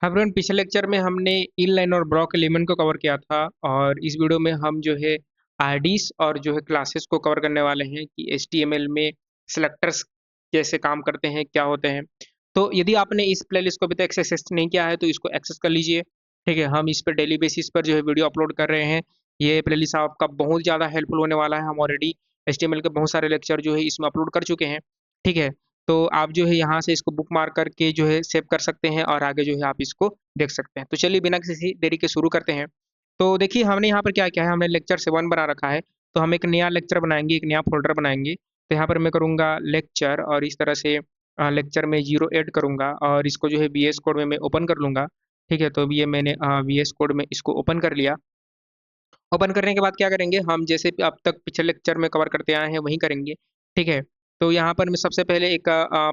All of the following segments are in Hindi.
हाँ फ्रेंड, पिछले लेक्चर में हमने इनलाइन और ब्लॉक एलिमेंट को कवर किया था और इस वीडियो में हम जो है आईडीज और जो है क्लासेस को कवर करने वाले हैं कि एचटीएमएल में सिलेक्टर्स कैसे काम करते हैं, क्या होते हैं। तो यदि आपने इस प्लेलिस्ट को अभी तक एक्सेस नहीं किया है तो इसको एक्सेस कर लीजिए। ठीक है, हम इस पर डेली बेसिस पर जो है वीडियो अपलोड कर रहे हैं। ये प्लेलिस्ट आपका बहुत ज़्यादा हेल्पफुल होने वाला है। हम ऑलरेडी एचटीएमएल के बहुत सारे लेक्चर जो है इसमें अपलोड कर चुके हैं। ठीक है, तो आप जो है यहाँ से इसको बुक मार्क करके जो है सेव कर सकते हैं और आगे जो है आप इसको देख सकते हैं। तो चलिए बिना किसी देरी के शुरू करते हैं। तो देखिए हमने यहाँ पर क्या किया है, हमने लेक्चर 7 बना रखा है। तो हम एक नया लेक्चर बनाएंगे, एक नया फोल्डर बनाएंगे। तो यहाँ पर मैं करूँगा लेक्चर और इस तरह से लेक्चर में 0 ऐड करूँगा और इसको जो है VS कोड में मैं ओपन कर लूँगा। ठीक है, तो ये मैंने VS कोड में इसको ओपन कर लिया। ओपन करने के बाद क्या करेंगे, हम जैसे अब तक पिछले लेक्चर में कवर करते आए हैं वही करेंगे। ठीक है, तो यहाँ पर मैं सबसे पहले एक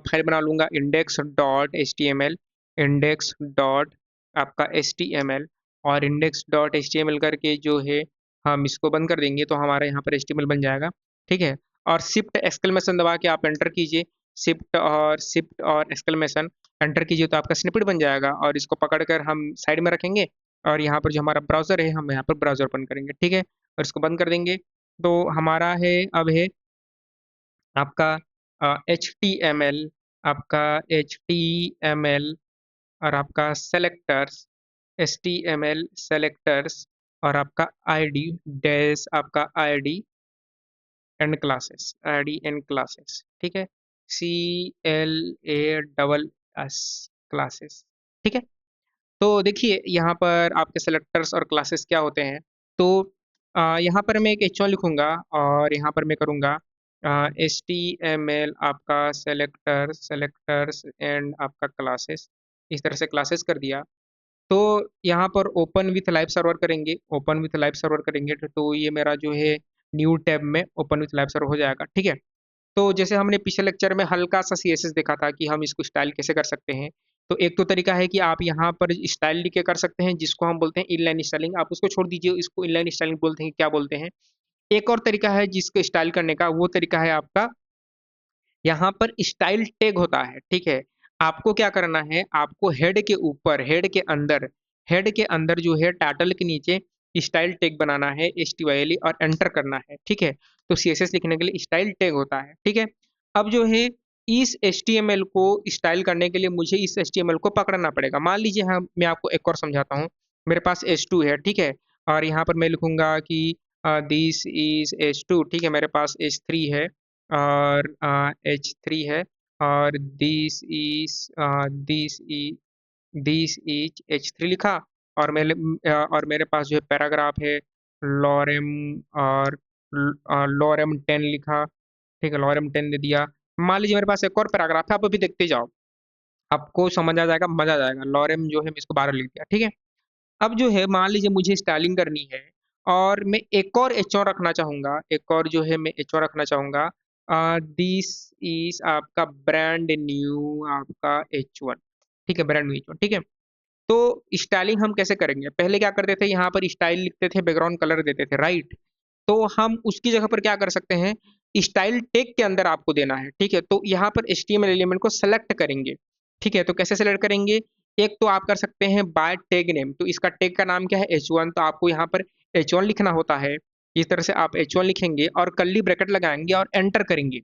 फाइल बना लूँगा, index dot H T M L. Index dot आपका एच टी एम एल और index dot H T M L करके जो है हम इसको बंद कर देंगे तो हमारा यहाँ पर एच टी एम एल बन जाएगा। ठीक है, और शिफ्ट एक्सक्लेमेशन दबा के आप एंटर कीजिए। शिफ्ट और एक्सक्लेमेशन एंटर कीजिए तो आपका स्निपेट बन जाएगा और इसको पकड़कर हम साइड में रखेंगे। और यहाँ पर जो हमारा ब्राउज़र है हम यहाँ पर ब्राउज़र ओपन करेंगे। ठीक है, और इसको बंद कर देंगे। तो हमारा है अब है आपका एच टी एम एल, आपका एच टी एम एल और आपका selectors, H T M L selectors और आपका आईडी डैश आपका ID and classes, ID and classes. ठीक है, CLASS क्लासेस। ठीक है, तो देखिए यहाँ पर आपके सेलेक्टर्स और क्लासेस क्या होते हैं। तो यहाँ पर मैं एक H1 लिखूंगा और यहाँ पर मैं करूँगा HTML आपका सेलेक्टर्स एंड आपका क्लासेस। इस तरह से क्लासेस कर दिया। तो यहाँ पर ओपन विथ लाइव सर्वर करेंगे, ओपन विथ लाइव सर्वर करेंगे तो ये मेरा जो है न्यू टैब में ओपन विथ लाइव सर्वर हो जाएगा। ठीक है, तो जैसे हमने पिछले लेक्चर में हल्का सा CSS देखा था कि हम इसको स्टाइल कैसे कर सकते हैं। तो एक तो तरीका है कि आप यहाँ पर स्टाइल लिख के कर सकते हैं जिसको हम बोलते हैं इनलाइन स्टाइलिंग। आप उसको छोड़ दीजिए, इसको इनलाइन स्टाइलिंग बोलते हैं, क्या बोलते हैं। एक और तरीका है जिसको स्टाइल करने का, वो तरीका है आपका यहाँ पर स्टाइल टैग होता है। ठीक है, आपको क्या करना है, आपको हेड के ऊपर, हेड के अंदर जो है टाइटल के नीचे स्टाइल टैग बनाना है, STYLE, और एंटर करना है। ठीक है, तो CSS लिखने के लिए स्टाइल टैग होता है। ठीक है, अब जो है इस HTML को स्टाइल करने के लिए मुझे इस HTML को पकड़ना पड़ेगा। मान लीजिए हम, मैं आपको एक और समझाता हूँ। मेरे पास H2 है। ठीक है, और यहाँ पर मैं लिखूंगा कि दिस इज H2। ठीक है, मेरे पास H3 है और H3 है और दिस इज H3 लिखा। और मेरे पास जो है पैराग्राफ है लॉरेम, और लॉरेम 10 लिखा। ठीक है, लॉरेम 10 दे दिया। मान लीजिए मेरे पास एक और पैराग्राफ है, आप अभी देखते जाओ, आपको समझ आ जाएगा, मजा आ जाएगा। लॉरेम जो है मैं इसको 12 लिख दिया। ठीक है, अब जो है मान लीजिए मुझे स्टाइलिंग करनी है और मैं एक और H1 रखना चाहूंगा, एक और जो है मैं H1 रखना चाहूंगा। दिस इज आपका ब्रांड न्यू आपका H1। ठीक है, ब्रांड न्यू H1। ठीक है, तो स्टाइलिंग हम कैसे करेंगे, पहले क्या करते थे, यहाँ पर स्टाइल लिखते थे, बैकग्राउंड कलर देते थे, राइट। तो हम उसकी जगह पर क्या कर सकते हैं, स्टाइल टैग के अंदर आपको देना है। ठीक है, तो यहाँ पर HTML एलिमेंट को सेलेक्ट करेंगे। ठीक है, तो कैसे सेलेक्ट करेंगे, एक तो आप कर सकते हैं बाय टैग नेम। तो इसका टैग का नाम क्या है, H1, तो आपको यहाँ पर H1 लिखना होता है। इस तरह से आप H1 लिखेंगे और कर्ली ब्रैकेट लगाएंगे और एंटर करेंगे।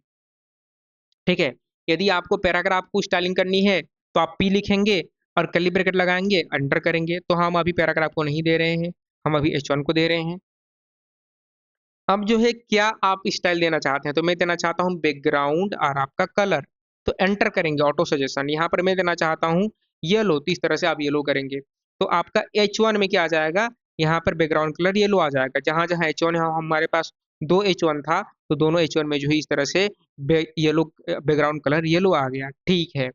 ठीक है, यदि आपको पैराग्राफ को स्टाइलिंग करनी है तो आप P लिखेंगे और कर्ली ब्रैकेट लगाएंगे, एंटर करेंगे। तो हम अभी पैराग्राफ को नहीं दे रहे हैं, हम अभी H1 को दे रहे हैं। अब जो है क्या आप स्टाइल देना चाहते हैं, तो मैं देना चाहता हूँ बैकग्राउंड और आपका कलर। तो एंटर करेंगे, ऑटो सजेशन। यहाँ पर मैं देना चाहता हूँ येलो, तो इस तरह से आप येलो करेंगे। तो आपका H1 में क्या आ जाएगा, यहाँ पर बैकग्राउंड कलर येलो आ जाएगा। जहाँ जहाँ H1 है, हमारे पास 2 H1 था, तो दोनों H1 में जो है इस तरह से येलो बैकग्राउंड कलर येलो आ गया। ठीक है,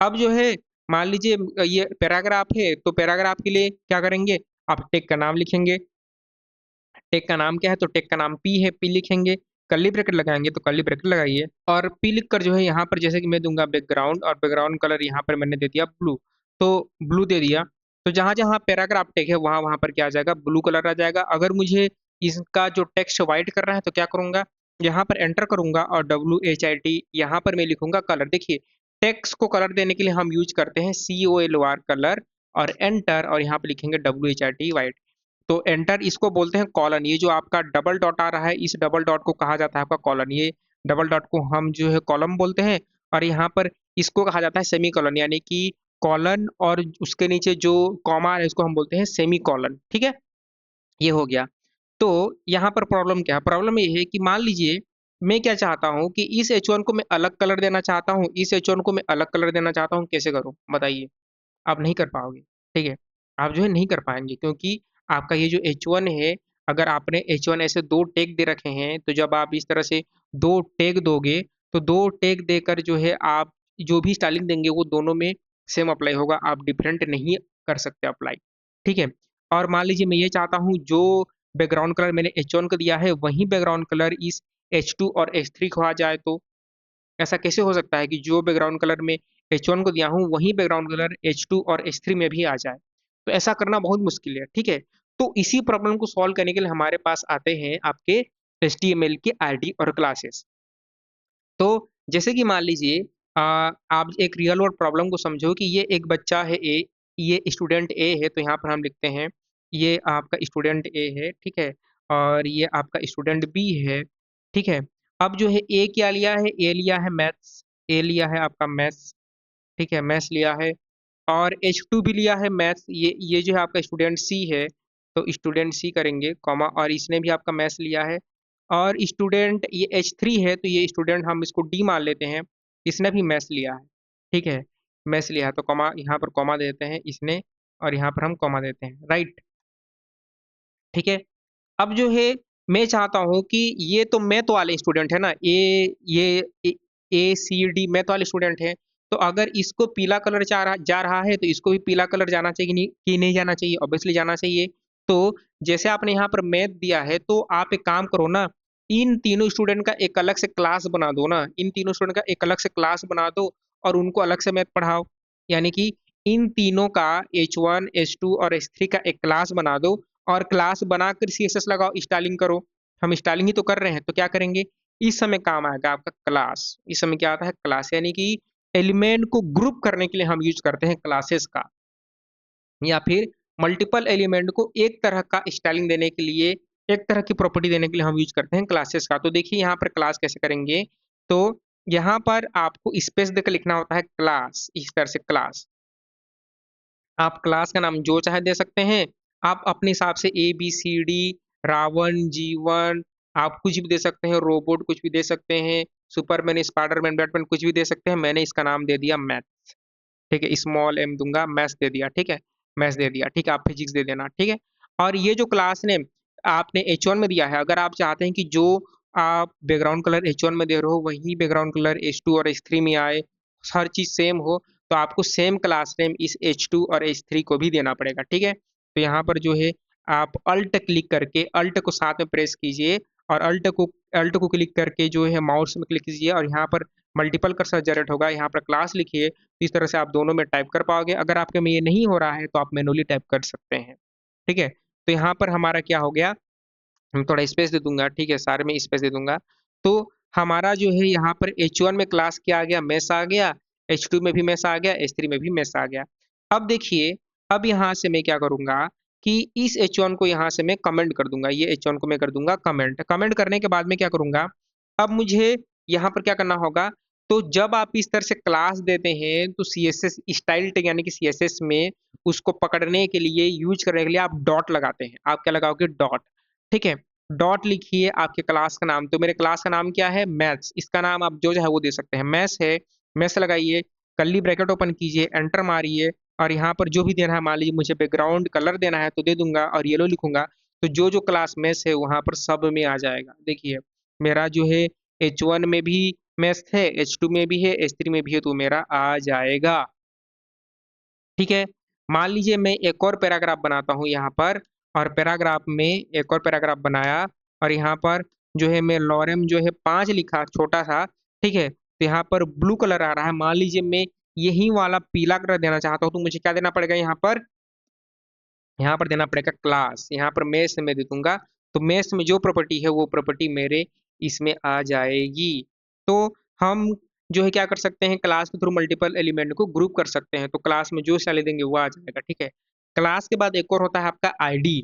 अब जो है मान लीजिए ये पैराग्राफ है, तो पैराग्राफ के लिए क्या करेंगे, आप टेक का नाम लिखेंगे। टेक का नाम क्या है, तो टेक का नाम पी है, पी लिखेंगे। कर्ली ब्रैकेट लगाएंगे तो कर्ली ब्रैकेट लगाइए और पी लिख कर जो है यहाँ पर जैसे कि मैं दूंगा बैकग्राउंड, और बैकग्राउंड कलर यहाँ पर मैंने दे दिया ब्लू। तो ब्लू दे दिया। तो जहां जहां पैराग्राफ टेक है वहां वहां पर क्या आ जाएगा, ब्लू कलर आ जाएगा। अगर मुझे इसका जो टेक्स्ट व्हाइट करना है तो क्या करूंगा, यहाँ पर एंटर करूंगा और WHIT यहाँ पर मैं लिखूंगा कलर। देखिए, टेक्स्ट को कलर देने के लिए हम यूज करते हैं COLOR कलर। और एंटर, और यहाँ पे लिखेंगे WHIT वाइट। तो एंटर इसको बोलते हैं कॉलन। ये जो आपका डबल डॉट आ रहा है, इस डबल डॉट को कहा जाता है आपका कॉलन। ये डबल डॉट को हम जो है कॉलम बोलते हैं, और यहाँ पर इसको कहा जाता है सेमी कॉलन, यानी कि कॉलन और उसके नीचे जो कॉमा है इसको हम बोलते हैं सेमी कॉलन। ठीक है, ये हो गया। तो यहाँ पर प्रॉब्लम क्या है? प्रॉब्लम ये है कि मान लीजिए मैं क्या चाहता हूँ कि इस H1 को मैं अलग कलर देना चाहता हूँ, इस H1 को मैं अलग कलर देना चाहता हूँ, कैसे करूँ बताइए? आप नहीं कर पाओगे। ठीक है, आप जो है नहीं कर पाएंगे, क्योंकि आपका ये जो H1 है, अगर आपने H1 ऐसे दो टैग दे रखे हैं, तो जब आप इस तरह से दो टैग दोगे, तो दो टैग देकर जो है आप जो भी स्टाइलिंग देंगे वो दोनों में सेम अप्लाई होगा, आप डिफरेंट नहीं कर सकते अप्लाई। ठीक है, और मान लीजिए मैं ये चाहता हूँ जो बैकग्राउंड कलर मैंने H1 को दिया है वही बैकग्राउंड कलर इस H2 और H3 को आ जाए, तो ऐसा कैसे हो सकता है कि जो बैकग्राउंड कलर में H1 को दिया हूँ वही बैकग्राउंड कलर H2 और H3 में भी आ जाए? तो ऐसा करना बहुत मुश्किल है। ठीक है, तो इसी प्रॉब्लम को सॉल्व करने के लिए हमारे पास आते हैं आपके HTML के आईडी और क्लासेस। तो जैसे कि मान लीजिए आप एक रियल वर्ल्ड प्रॉब्लम को समझो कि ये एक बच्चा है ए, ये स्टूडेंट ए है, तो यहाँ पर हम लिखते हैं ये आपका स्टूडेंट ए है। ठीक है, और ये आपका स्टूडेंट बी है। ठीक है, अब जो है ए क्या लिया है? ए लिया है मैथ्स, ए लिया है आपका मैथ्स। ठीक है, मैथ्स लिया है, और H2 भी लिया है मैथ्स। ये जो है आपका स्टूडेंट सी है, तो स्टूडेंट सी करेंगे कॉमा, और इसने भी आपका मैथ्स लिया है। और स्टूडेंट ये H3 है, तो ये स्टूडेंट हम इसको डी मान लेते हैं, इसने भी मैथ्स लिया है। ठीक है, मैथ्स लिया है, तो कॉमा यहाँ पर कॉमा देते हैं इसने, और यहाँ पर हम कॉमा देते हैं, राइट। ठीक है, अब जो है मैं चाहता हूँ कि ये तो मैथ वाले स्टूडेंट है ना, A C D मैथ वाले स्टूडेंट है, तो अगर इसको पीला कलर जा रहा है तो इसको भी पीला कलर जाना चाहिए, नहीं कि नहीं जाना चाहिए? ऑब्वियसली जाना चाहिए। तो जैसे आपने यहाँ पर मैथ दिया है, तो आप एक काम करो ना, इन तीनों स्टूडेंट का एक अलग से क्लास बना दो ना, इन तीनों स्टूडेंट का एक अलग से क्लास बना दो और उनको अलग से मैथ पढ़ाओ। यानी कि इन तीनों का H1 H2 और H3 का एक क्लास बना दो, और क्लास बनाकर CSS लगाओ, स्टाइलिंग करो। हम स्टाइलिंग ही तो कर रहे हैं, तो क्या करेंगे? इस समय काम आएगा आपका क्लास। इस समय क्या आता है? क्लास, यानी कि एलिमेंट को ग्रुप करने के लिए हम यूज करते हैं क्लासेस का, या फिर मल्टीपल एलिमेंट को एक तरह का स्टाइलिंग देने के लिए, एक तरह की प्रॉपर्टी देने के लिए हम यूज करते हैं क्लासेस का। तो देखिए यहाँ पर क्लास कैसे करेंगे, तो यहाँ पर आपको स्पेस देकर लिखना होता है क्लास, इस तरह से क्लास। आप क्लास का नाम जो चाहे दे सकते हैं, आप अपने हिसाब से ABCD, रावण, G1, आप कुछ भी दे सकते हैं, रोबोट कुछ भी दे सकते हैं, सुपरमैन, स्पाइडरमैन, बैटमैन कुछ भी दे सकते हैं। मैंने इसका नाम दे दिया मैथ। ठीक है, स्मॉल m दूंगा, मैथ्स दे दिया। ठीक है, मैथ्स दे दिया। ठीक है, आप फिजिक्स दे देना। ठीक है, और ये जो क्लास नेम आपने H1 में दिया है, अगर आप चाहते हैं कि जो आप बैकग्राउंड कलर H1 में दे रहे हो वही बैकग्राउंड कलर H2 और H3 में आए, हर चीज सेम हो, तो आपको सेम क्लास नेम इस H2 और H3 को भी देना पड़ेगा। ठीक है, तो यहाँ पर जो है आप अल्ट क्लिक करके, अल्ट को साथ में प्रेस कीजिए, और अल्ट को क्लिक करके जो है माउस में क्लिक कीजिए, और यहाँ पर मल्टीपल कर्सर जनरेट होगा, यहाँ पर क्लास लिखिए। इस तरह से आप दोनों में टाइप कर पाओगे। अगर आपके में ये नहीं हो रहा है तो आप मैनुअली टाइप कर सकते हैं। ठीक है, तो यहाँ पर हमारा क्या हो गया, मैं थोड़ा स्पेस दे दूंगा। ठीक है, सारे में स्पेस दे दूंगा। तो हमारा जो है यहाँ पर H1 में क्लास क्या आ गया? मैथ्स आ गया, H2 में भी मैथ्स आ गया, H3 में भी मैथ्स आ गया। अब देखिए, अब यहाँ से मैं क्या करूंगा कि इस H1 को यहाँ से मैं कमेंट कर दूंगा, ये H1 को मैं कर दूंगा कमेंट। कमेंट करने के बाद में क्या करूंगा, अब मुझे यहाँ पर क्या करना होगा, तो जब आप इस तरह से क्लास देते हैं तो CSS स्टाइल टैग, यानी कि CSS में उसको पकड़ने के लिए, यूज करने के लिए आप डॉट लगाते हैं। आप क्या लगाओगे? डॉट। ठीक है, डॉट लिखिए आपके क्लास का नाम। तो मेरे क्लास का नाम क्या है? मैथ्स। इसका नाम आप जो है वो दे सकते हैं, मैथ्स है। मैथ्स लगाइए, कर्ली ब्रैकेट ओपन कीजिए, एंटर मारिए, और यहाँ पर जो भी देना है, मान लीजिए मुझे बैकग्राउंड कलर देना है तो दे दूंगा, और येलो लिखूंगा, तो जो जो क्लास मैथ्स है वहां पर सब में आ जाएगा। देखिए मेरा जो है H1 में भी मैथ्स है, H2 में भी है, H3 में भी है, तो मेरा आ जाएगा। ठीक है, मान लीजिए मैं एक और पैराग्राफ बनाता हूँ यहाँ पर, और पैराग्राफ में एक और पैराग्राफ बनाया, और यहाँ पर जो है मैं लॉरेम जो है 5 लिखा, छोटा सा। ठीक है, तो यहाँ पर ब्लू कलर आ रहा है, मान लीजिए मैं यही वाला पीला कलर देना चाहता हूँ, तो मुझे क्या देना पड़ेगा? यहाँ पर, यहाँ पर देना पड़ेगा क्लास। यहाँ पर मेष में दे दूंगा, तो मेष में जो प्रॉपर्टी है वो प्रॉपर्टी मेरे इसमें आ जाएगी। तो हम जो है क्या कर सकते हैं, क्लास के थ्रू मल्टीपल एलिमेंट को ग्रुप कर सकते हैं। तो क्लास में जो सैलरी देंगे वो आ जाएगा, ठीक है। क्लास के बाद एक और होता है आपका आईडी,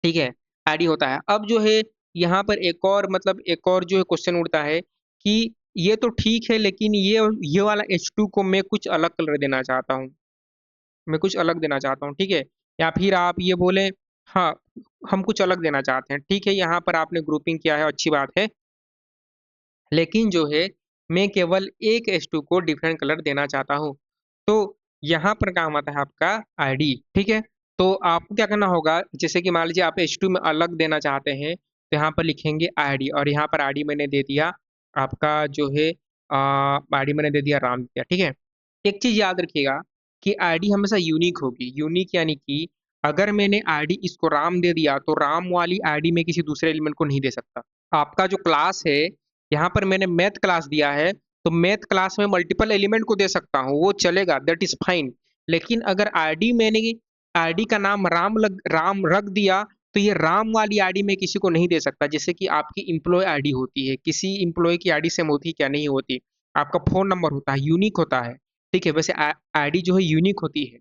ठीक है, आईडी होता है। अब जो है यहाँ पर एक और मतलब एक और जो है क्वेश्चन उठता है कि ये तो ठीक है, लेकिन ये वाला H2 को मैं कुछ अलग कलर देना चाहता हूँ, मैं कुछ अलग देना चाहता हूँ, ठीक है। या फिर आप ये बोले हाँ, हम कुछ अलग देना चाहते हैं, ठीक है। यहाँ पर आपने ग्रुपिंग किया है, अच्छी बात है। लेकिन जो है मैं केवल एक H2 को डिफरेंट कलर देना चाहता हूँ। तो यहाँ पर काम आता है आपका आईडी, ठीक है। तो आपको क्या करना होगा, जैसे कि मान लीजिए आप H2 में अलग देना चाहते हैं, तो यहाँ पर लिखेंगे आईडी, और यहाँ पर आईडी मैंने दे दिया आपका जो है आईडी मैंने दे दिया राम दिया, ठीक है। एक चीज याद रखिएगा कि आईडी हमेशा यूनिक होगी। यूनिक यानी कि अगर मैंने आईडी इसको राम दे दिया तो राम वाली आईडी में किसी दूसरे एलिमेंट को नहीं दे सकता। आपका जो क्लास है, यहाँ पर मैंने मैथ क्लास दिया है, तो मैथ क्लास में मल्टीपल एलिमेंट को दे सकता हूँ, वो चलेगा, दैट इज फाइन। लेकिन अगर आईडी मैंने आईडी का नाम राम रख दिया, तो ये राम वाली आईडी में किसी को नहीं दे सकता। जैसे कि आपकी इम्प्लॉय आईडी होती है, किसी इम्प्लॉय की आईडी सेम होती है क्या, नहीं होती। आपका फोन नंबर होता है, यूनिक होता है, ठीक है। वैसे आईडी जो है यूनिक होती है,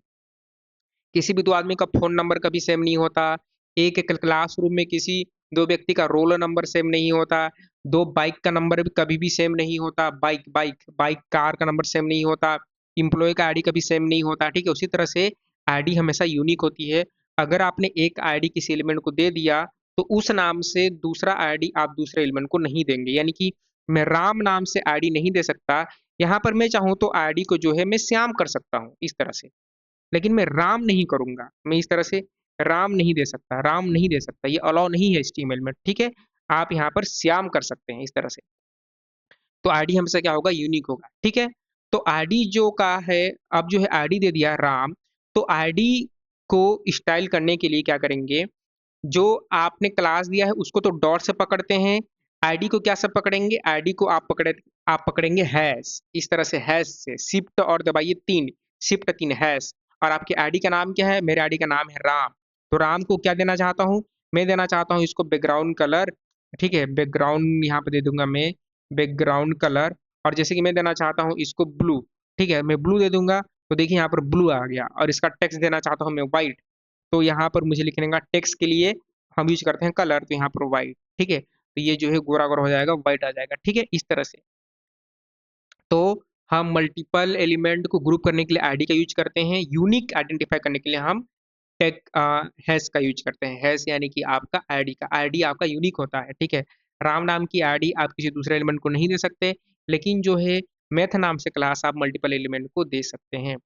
किसी भी दो आदमी का फोन नंबर कभी सेम नहीं होता। एक एक क्लासरूम में किसी दो व्यक्ति का रोल नंबर सेम नहीं होता। दो बाइक का नंबर भी कभी भी सेम नहीं होता। बाइक बाइक बाइक कार का नंबर सेम नहीं होता। इम्प्लॉय का आईडी कभी सेम नहीं होता, ठीक है। उसी तरह से आईडी हमेशा यूनिक होती है। अगर आपने एक आईडी किसी एलिमेंट को दे दिया, तो उस नाम से दूसरा आईडी आप दूसरे एलिमेंट को नहीं देंगे। यानी कि मैं राम नाम से आईडी नहीं दे सकता। यहाँ पर मैं चाहूँ तो आईडी को जो है मैं श्याम कर सकता हूँ इस तरह से, लेकिन मैं राम नहीं करूंगा। मैं इस तरह से राम नहीं दे सकता, राम नहीं दे सकता, ये अलाउ नहीं है HTML में, ठीक है। आप यहाँ पर श्याम कर सकते हैं इस तरह से। तो आईडी हमेशा क्या होगा, यूनिक होगा, ठीक है। तो आईडी जो का है, अब जो है आईडी दे दिया राम, तो आईडी को स्टाइल करने के लिए क्या करेंगे, जो आपने क्लास दिया है उसको तो डॉट से पकड़ते हैं। आईडी को क्या से पकड़ेंगे, आईडी को आप पकड़ेंगे हैश, इस तरह से हैश से शिफ्ट और दबाइए 3, शिफ्ट 3 हैश। और आपके आईडी का नाम क्या है, मेरे आईडी का नाम है राम। तो राम को क्या देना चाहता हूँ, मैं देना चाहता हूँ इसको बैकग्राउंड कलर, ठीक है। बैकग्राउंड यहाँ पे दे दूंगा मैं, बैकग्राउंड कलर। और जैसे कि मैं देना चाहता हूँ इसको ब्लू, ठीक है, मैं ब्लू दे दूंगा। तो देखिए यहाँ पर ब्लू आ गया। और इसका टेक्स्ट देना चाहता हूँ मैं व्हाइट, तो यहाँ पर मुझे लिखने का टेक्स्ट के लिए हम यूज करते हैं कलर, तो यहाँ पर व्हाइट, ठीक है। तो ये जो है गोरा गोरा हो जाएगा, व्हाइट आ जाएगा, ठीक है, इस तरह से। तो हम मल्टीपल एलिमेंट को ग्रुप करने के लिए आईडी का यूज करते हैं। यूनिक आइडेंटिफाई करने के लिए हम टेक हैश का यूज करते हैं। हैश यानी कि आपका आईडी का, आईडी आपका यूनिक होता है, ठीक है। राम नाम की आईडी आप किसी दूसरे एलिमेंट को नहीं दे सकते, लेकिन जो है मैथ नाम से क्लास आप मल्टीपल एलिमेंट को दे सकते हैं।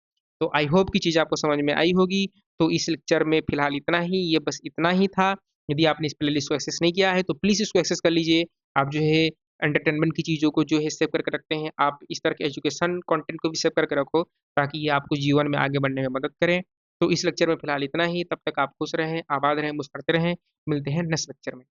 तो आई होप की चीज़ आपको समझ में आई होगी। तो इस लेक्चर में फिलहाल इतना ही, ये बस इतना ही था। यदि आपने इस प्लेलिस्ट को एक्सेस नहीं किया है तो प्लीज़ इसको एक्सेस कर लीजिए। आप जो है एंटरटेनमेंट की चीज़ों को जो है सेव करके रखते हैं, आप इस तरह के एजुकेशन कंटेंट को भी सेव करके रखो, ताकि ये आपको जीवन में आगे बढ़ने में मदद करें। तो इस लेक्चर में फिलहाल इतना ही। तब तक आप खुश रहें, आबाद रहें, मुस्कुराते रहें। मिलते हैं नेक्स्ट लेक्चर में।